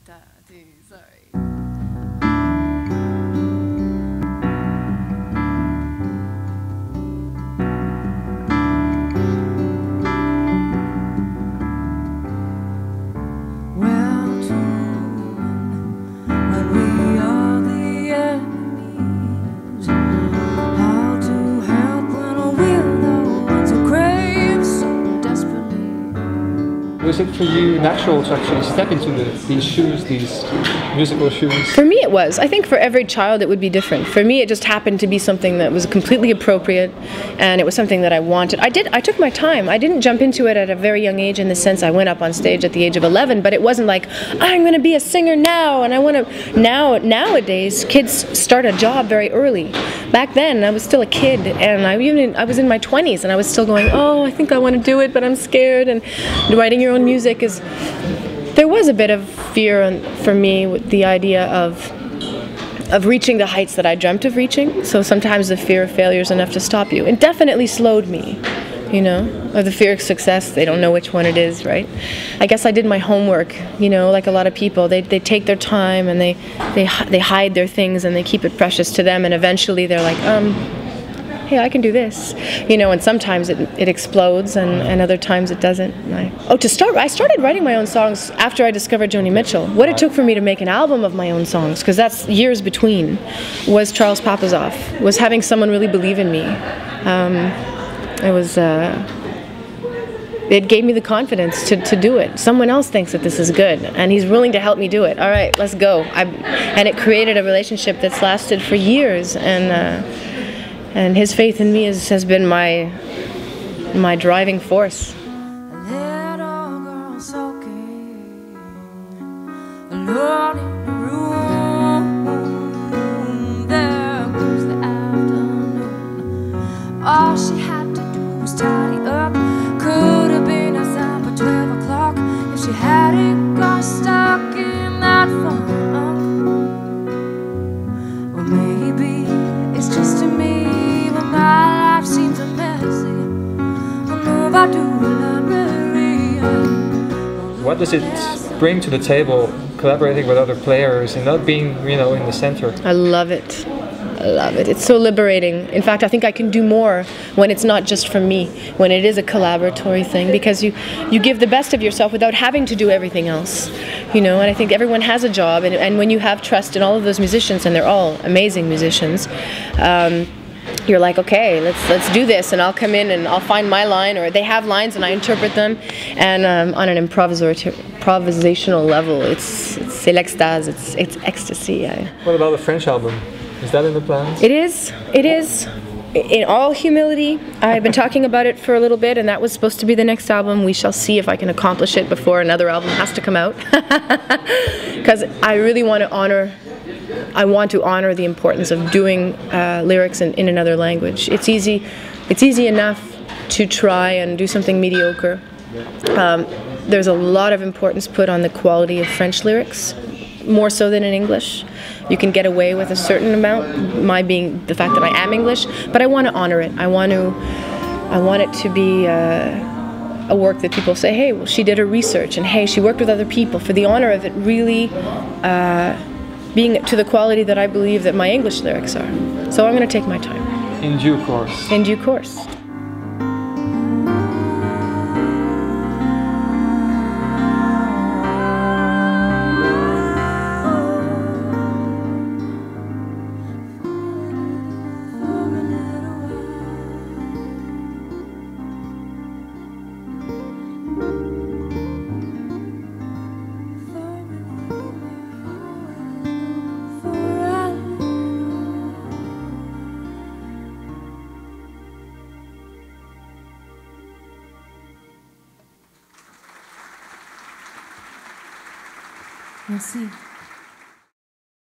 sorry. Was it for you natural to actually step into these shoes, these musical shoes? For me it was. I think for every child it would be different. For me it just happened to be something that was completely appropriate, and it was something that I wanted. I took my time. I didn't jump into it at a very young age in the sense I went up on stage at the age of 11, but it wasn't like, I'm going to be a singer now, and I want to... Nowadays, kids start a job very early. Back then, I was still a kid, and I was in my 20s, and I was still going, oh, I think I want to do it, but I'm scared, and writing your own music is... There was a bit of fear for me with the idea of reaching the heights that I dreamt of reaching. So sometimes the fear of failure is enough to stop you. It definitely slowed me, you know, or the fear of success. They don't know which one it is, right? I guess I did my homework, you know, like a lot of people. They take their time and they hide their things and they keep it precious to them, and eventually they're like, hey, I can do this, you know, and sometimes it explodes, and other times it doesn't. I started writing my own songs after I discovered Joni Mitchell. What it took for me to make an album of my own songs, because that's years between, was Charles Papazoff, was having someone really believe in me. It gave me the confidence to do it. Someone else thinks that this is good, and he's willing to help me do it. All right, let's go. And it created a relationship that's lasted for years, and his faith in me has been my driving force. Little girl soaking alone in a room. There goes the afternoon. All she had to do was tidy up. Could have been outside by 12 o'clock if she hadn't got stuck in that funk. Or maybe it's just a me. My life seems a messy. I know I do What does it bring to the table, collaborating with other players and not being, you know, in the center? I love it. I love it. It's so liberating. In fact, I think I can do more when it's not just for me, when it is a collaboratory thing, because you give the best of yourself without having to do everything else, you know. And I think everyone has a job, and when you have trust in all of those musicians, and they're all amazing musicians, you're like, okay, let's do this, and I'll come in and I'll find my line, or they have lines and I interpret them, and on an improvisational level, it's l'extase, it's ecstasy. What about the French album? Is that in the plans? It is. It is. In all humility, I've been talking about it for a little bit, and that was supposed to be the next album. We shall see if I can accomplish it before another album has to come out, because I really want to honor. I want to honor the importance of doing lyrics in another language. It's easy enough to try and do something mediocre. There's a lot of importance put on the quality of French lyrics, more so than in English. You can get away with a certain amount, my being the fact that I am English, but I want to honor it. I want it to be a work that people say, hey, well, she did her research, and hey, she worked with other people, for the honor of it really being to the quality that I believe that my English lyrics are. So I'm going to take my time. In due course. In due course. Merci.